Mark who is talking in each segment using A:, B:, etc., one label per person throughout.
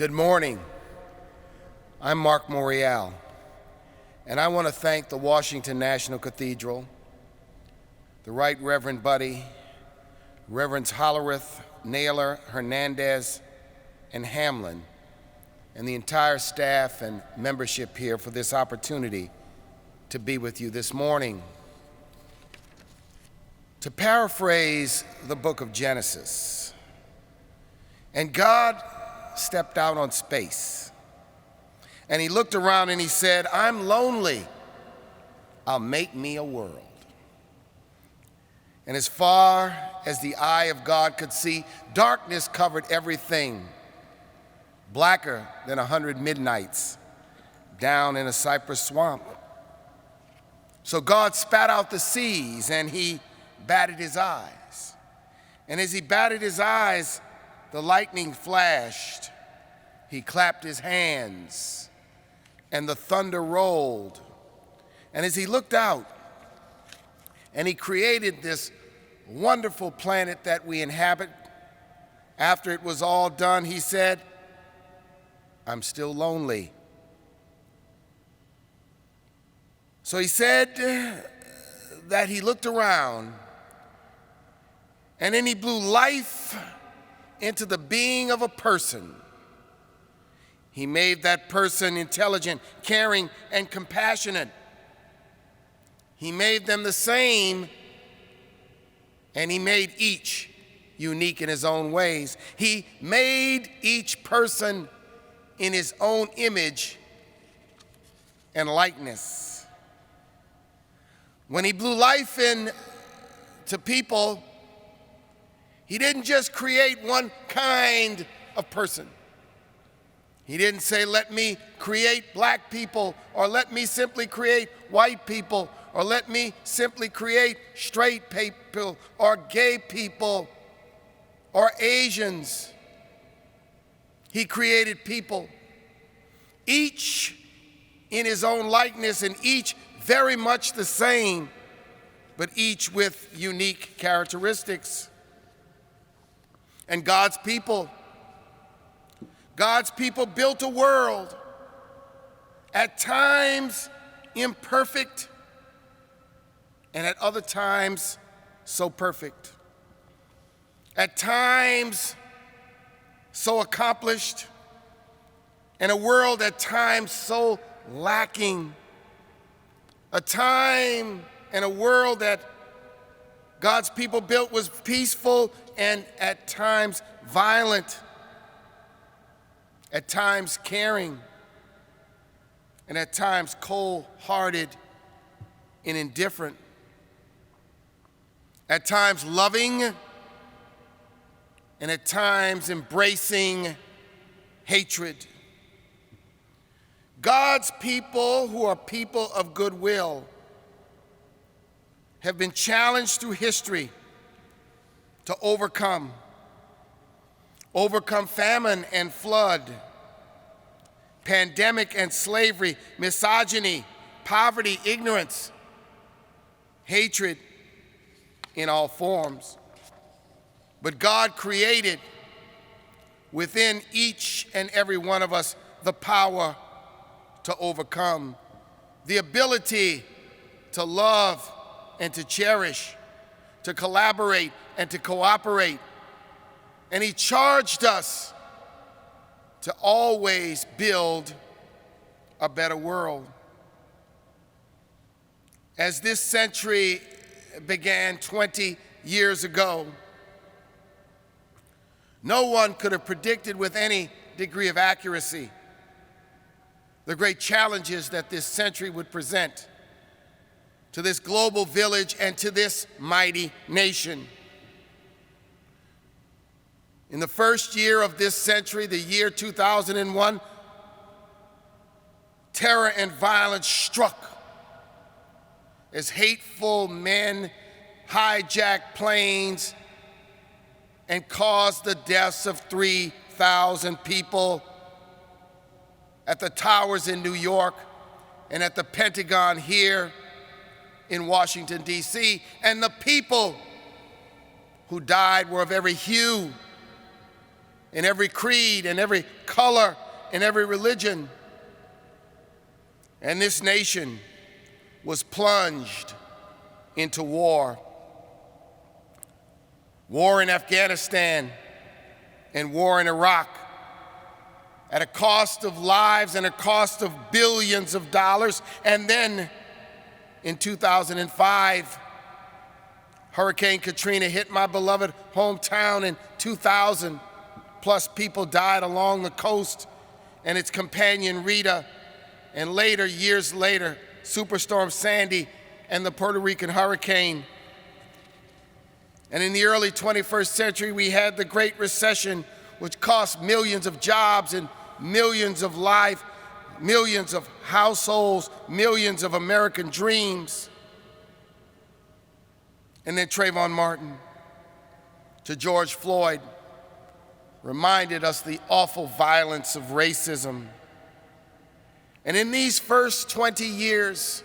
A: Good morning. I'm Marc Morial, and I want to thank the Washington National Cathedral, the Right Reverend Buddy, Reverends Hollerith, Naylor, Hernandez, and Hamlin, and the entire staff and membership here for this opportunity to be with you this morning. To paraphrase the book of Genesis, and God stepped out on space, and he looked around and he said, "I'm lonely. I'll make me a world." And as far as the eye of God could see, darkness covered everything, blacker than 100 midnights down in a cypress swamp. So God spat out the seas and he batted his eyes. And as he batted his eyes, the lightning flashed. He clapped his hands and the thunder rolled. And as he looked out and he created this wonderful planet that we inhabit, after it was all done, he said, "I'm still lonely." So he said that he looked around and then he blew life into the being of a person. He made that person intelligent, caring, and compassionate. He made them the same, and he made each unique in his own ways. He made each person in his own image and likeness. When he blew life into people, he didn't just create one kind of person. He didn't say, "Let me create black people," or "Let me simply create white people," or "Let me simply create straight people," or gay people, or Asians. He created people, each in his own likeness and each very much the same, but each with unique characteristics. And God's people built a world, at times imperfect, and at other times so perfect. At times so accomplished, and a world at times so lacking. A time and a world that God's people built was peaceful and at times violent, at times caring, and at times cold-hearted and indifferent, at times loving, and at times embracing hatred. God's people, who are people of goodwill, have been challenged through history to overcome famine and flood, pandemic and slavery, misogyny, poverty, ignorance, hatred in all forms. But God created within each and every one of us the power to overcome, the ability to love and to cherish, to collaborate and to cooperate. And he charged us to always build a better world. As this century began 20 years ago, no one could have predicted with any degree of accuracy the great challenges that this century would present to this global village and to this mighty nation. In the first year of this century, the year 2001, terror and violence struck as hateful men hijacked planes and caused the deaths of 3,000 people at the towers in New York and at the Pentagon here in Washington, D.C., and the people who died were of every hue in every creed, in every color, in every religion. And this nation was plunged into war. War in Afghanistan and war in Iraq, at a cost of lives and a cost of billions of dollars. And then in 2005, Hurricane Katrina hit my beloved hometown, and 2,000 plus people died along the coast, and its companion Rita, and later, years later, Superstorm Sandy and the Puerto Rican hurricane. And in the early 21st century, we had the Great Recession, which cost millions of jobs and millions of lives, millions of households, millions of American dreams. And then Trayvon Martin to George Floyd reminded us the awful violence of racism. And in these first 20 years,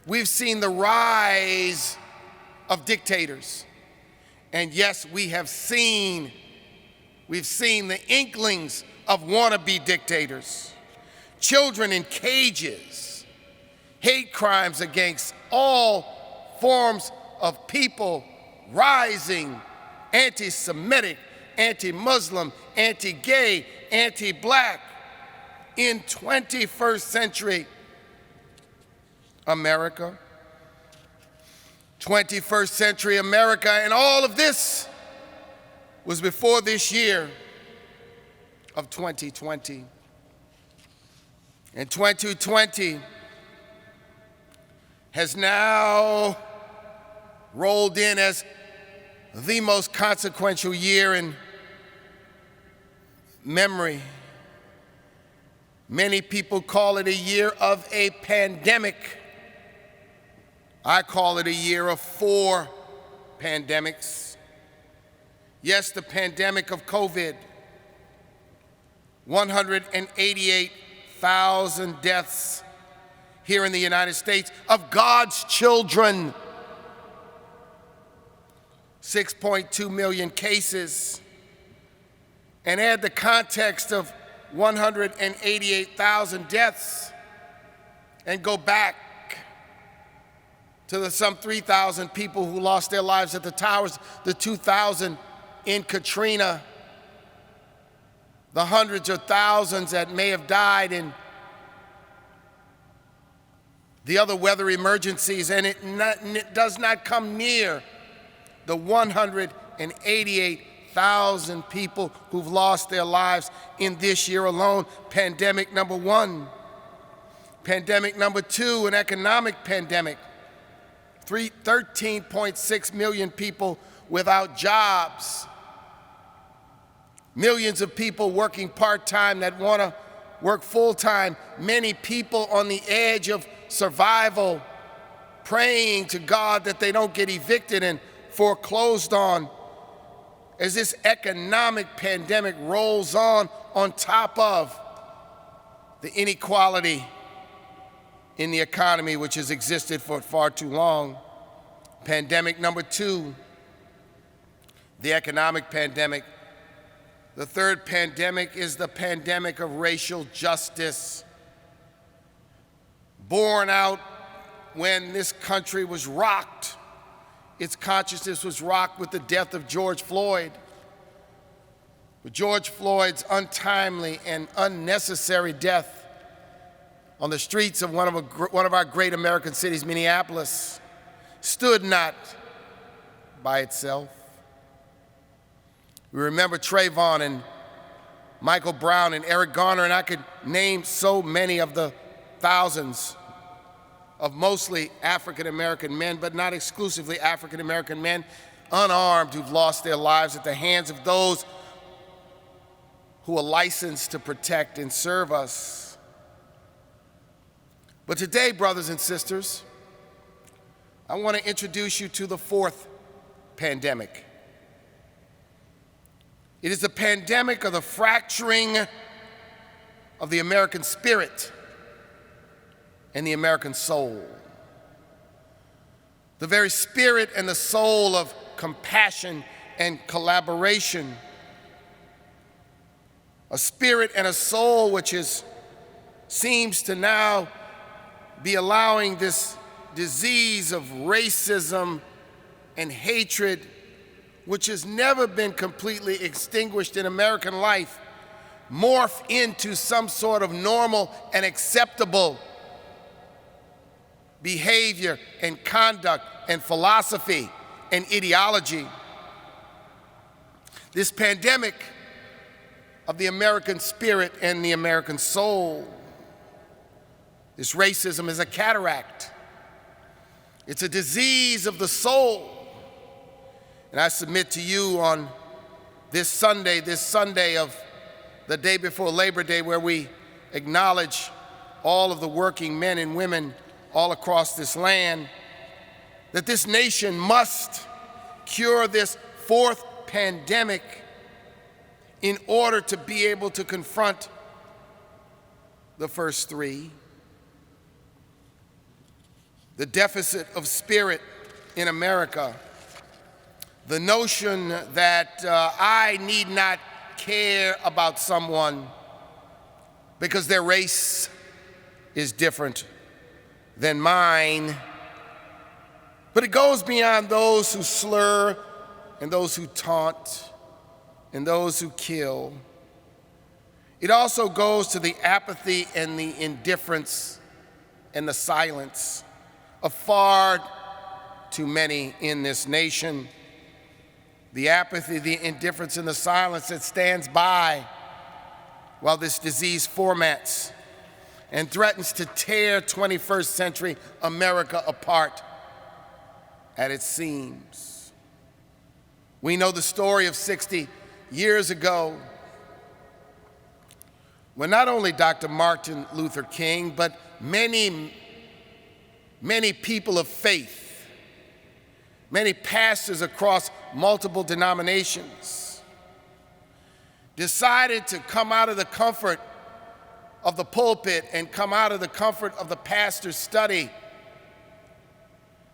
A: we've seen the rise of dictators. And yes, we've seen the inklings of wannabe dictators, children in cages, hate crimes against all forms of people rising, anti-Semitic, anti-Muslim, anti-gay, anti-black, in 21st century America. 21st century America, and all of this was before this year of 2020. And 2020 has now rolled in as the most consequential year in memory. Many people call it a year of a pandemic. I call it a year of 4 pandemics. Yes, the pandemic of COVID, 188,000 deaths here in the United States of God's children, 6.2 million cases, and add the context of 188,000 deaths and go back to the some 3,000 people who lost their lives at the towers, the 2,000 in Katrina, the hundreds of thousands that may have died in the other weather emergencies, and it does not come near the 188,000 people who've lost their lives in this year alone. Pandemic number 1. Pandemic number 2, an economic pandemic. 13.6 million people without jobs. Millions of people working part-time that want to work full-time. Many people on the edge of survival, praying to God that they don't get evicted and foreclosed on. As this economic pandemic rolls on top of the inequality in the economy, which has existed for far too long. Pandemic number 2, the economic pandemic. The third pandemic is the pandemic of racial justice, born out when this country was rocked. Its consciousness was rocked with the death of George Floyd. With George Floyd's untimely and unnecessary death on the streets of one of our great American cities, Minneapolis, stood not by itself. We remember Trayvon and Michael Brown and Eric Garner, and I could name so many of the thousands of mostly African-American men, but not exclusively African-American men, unarmed, who've lost their lives at the hands of those who are licensed to protect and serve us. But today, brothers and sisters, I want to introduce you to the 4th pandemic. It is the pandemic of the fracturing of the American spirit and the American soul. The very spirit and the soul of compassion and collaboration. a spirit and a soul which seems to now be allowing this disease of racism and hatred, which has never been completely extinguished in American life, morph into some sort of normal and acceptable behavior and conduct and philosophy and ideology. This pandemic of the American spirit and the American soul, this racism is a cataract. It's a disease of the soul. And I submit to you on this Sunday of the day before Labor Day, where we acknowledge all of the working men and women all across this land, that this nation must cure this fourth pandemic in order to be able to confront the first three. The deficit of spirit in America, the notion that I need not care about someone because their race is different than mine. But it goes beyond those who slur and those who taunt and those who kill. It also goes to the apathy and the indifference and the silence of far too many in this nation. The apathy, the indifference, and the silence that stands by while this disease formats and threatens to tear 21st century America apart at its seams. We know the story of 60 years ago when not only Dr. Martin Luther King, but many people of faith, many pastors across multiple denominations decided to come out of the comfort of the pulpit and come out of the comfort of the pastor's study,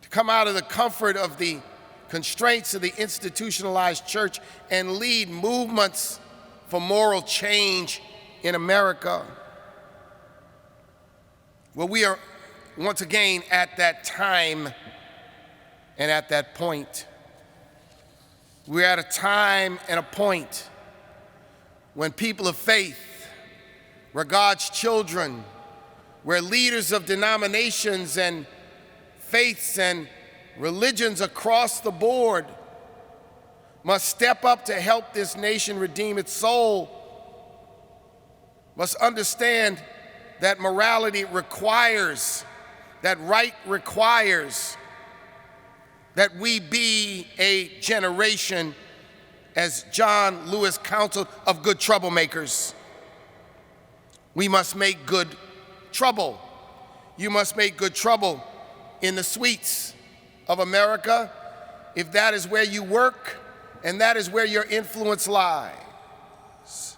A: to come out of the comfort of the constraints of the institutionalized church and lead movements for moral change in America. Well, we are once again at that time and at that point. We're at a time and a point when people of faith, where God's children, where leaders of denominations and faiths and religions across the board must step up to help this nation redeem its soul, must understand that morality requires, that right requires that we be a generation, as John Lewis counseled, of good troublemakers. We must make good trouble. You must make good trouble in the suites of America, if that is where you work and that is where your influence lies.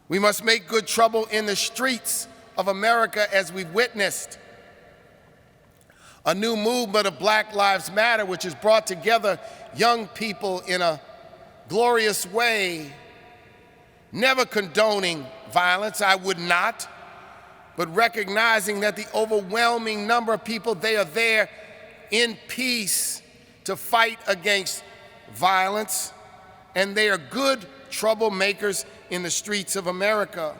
A: We must make good trouble in the streets of America, as we've witnessed a new movement of Black Lives Matter, which has brought together young people in a glorious way, never condoning violence, I would not, but recognizing that the overwhelming number of people, they are there in peace to fight against violence, and they are good troublemakers in the streets of America.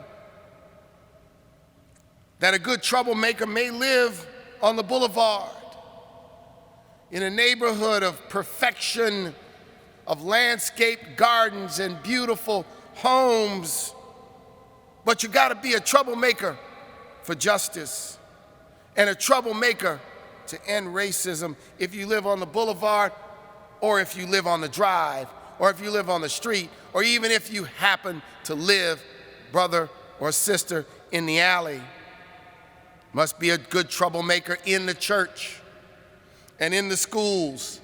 A: That a good troublemaker may live on the boulevard, in a neighborhood of perfection, of landscaped gardens and beautiful homes, but you gotta be a troublemaker for justice and a troublemaker to end racism if you live on the boulevard, or if you live on the drive, or if you live on the street, or even if you happen to live, brother or sister, in the alley. Must be a good troublemaker in the church and in the schools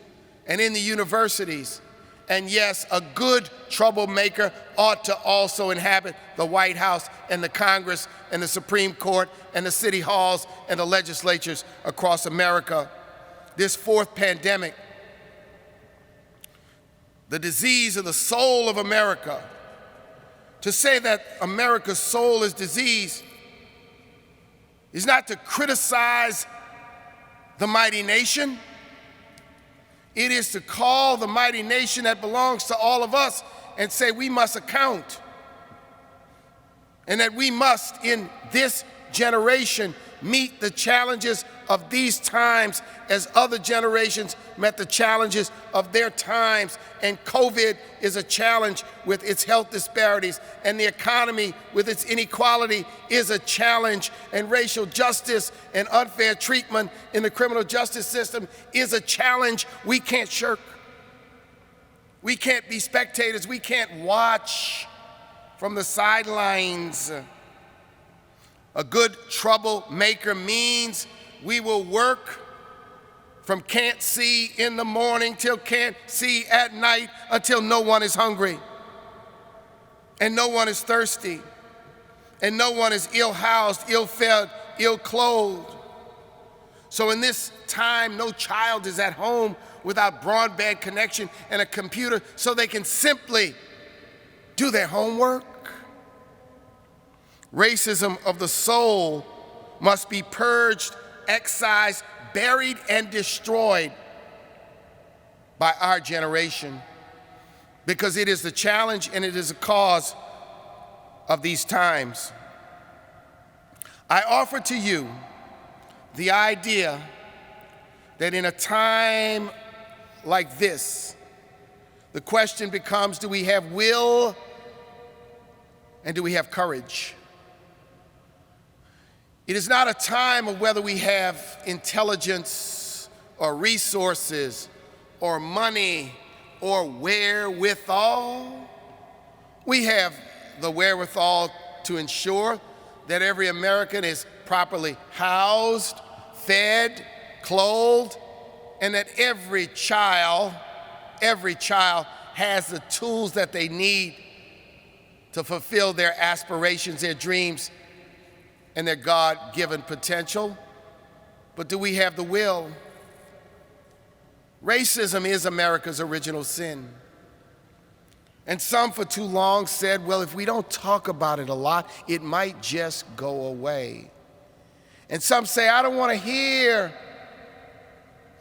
A: and in the universities. And yes, a good troublemaker ought to also inhabit the White House and the Congress and the Supreme Court and the city halls and the legislatures across America. This fourth pandemic, the disease of the soul of America, To say that America's soul is diseased is not to criticize the mighty nation. It is to call the mighty nation that belongs to all of us and say we must account, and that we must, in this generation, meet the challenges of these times as other generations met the challenges of their times. And COVID is a challenge with its health disparities, and the economy with its inequality is a challenge, and racial justice and unfair treatment in the criminal justice system is a challenge we can't shirk. We can't be spectators. We can't watch from the sidelines. A good troublemaker means we will work from can't see in the morning till can't see at night until no one is hungry, and no one is thirsty, and no one is ill-housed, ill-fed, ill-clothed. So in this time, no child is at home without broadband connection and a computer so they can simply do their homework. Racism of the soul must be purged, excised, buried, and destroyed by our generation, because it is the challenge and it is the cause of these times. I offer to you the idea that in a time like this, the question becomes, do we have will and do we have courage? It is not a time of whether we have intelligence or resources or money or wherewithal. We have the wherewithal to ensure that every American is properly housed, fed, clothed, and that every child has the tools that they need to fulfill their aspirations, their dreams, and their God-given potential. But do we have the will? Racism is America's original sin. And some for too long said, well, if we don't talk about it a lot, it might just go away. And some say, I don't want to hear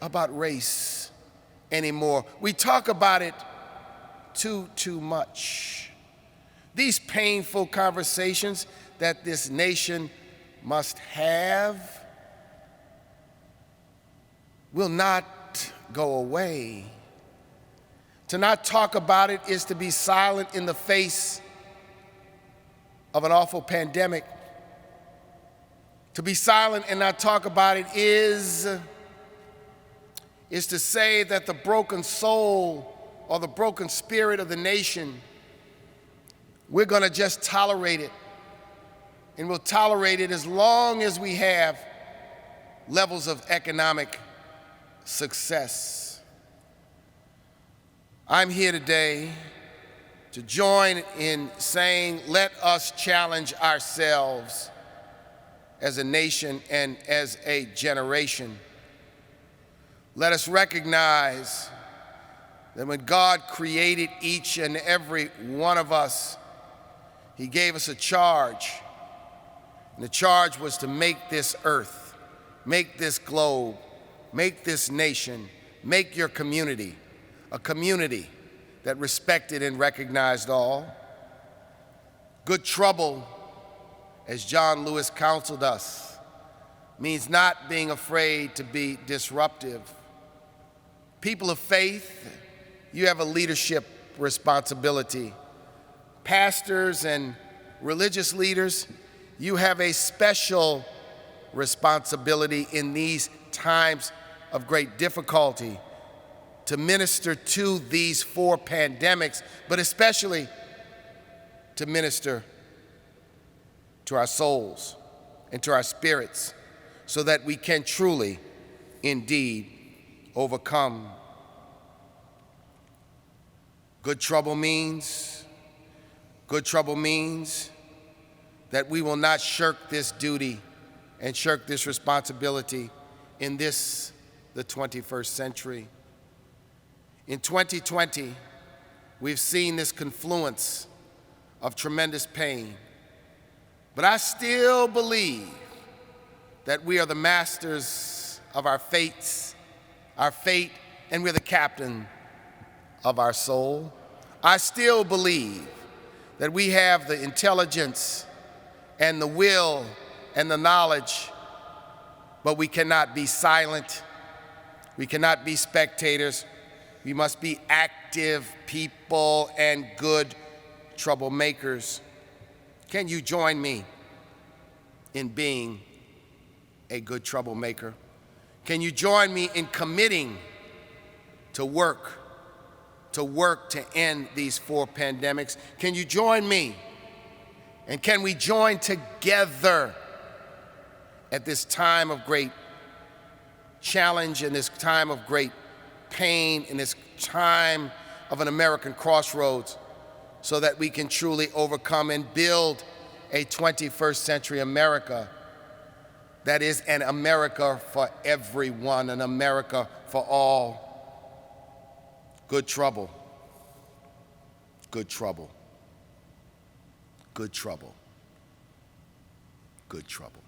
A: about race anymore. We talk about it too much. These painful conversations that this nation must have will not go away. To not talk about it is to be silent in the face of an awful pandemic. To be silent and not talk about it is to say that the broken soul or the broken spirit of the nation, we're going to just tolerate it. And we'll tolerate it as long as we have levels of economic success. I'm here today to join in saying, let us challenge ourselves as a nation and as a generation. Let us recognize that when God created each and every one of us, He gave us a charge. And the charge was to make this earth, make this globe, make this nation, make your community a community that respected and recognized all. Good trouble, as John Lewis counseled us, means not being afraid to be disruptive. People of faith, you have a leadership responsibility. Pastors and religious leaders, you have a special responsibility in these times of great difficulty to minister to these 4 pandemics, but especially to minister to our souls and to our spirits so that we can truly, indeed, overcome. Good trouble means that we will not shirk this duty and shirk this responsibility in this, the 21st century. In 2020, we've seen this confluence of tremendous pain. But I still believe that we are the masters of our fate, and we're the captain of our soul. I still believe that we have the intelligence and the will and the knowledge, but we cannot be silent. We cannot be spectators. We must be active people and good troublemakers. Can you join me in being a good troublemaker? Can you join me in committing to work to end these 4 pandemics? Can you join me? And can we join together at this time of great challenge, in this time of great pain, in this time of an American crossroads, so that we can truly overcome and build a 21st century America that is an America for everyone, an America for all. Good trouble. Good trouble. Good trouble. Good trouble.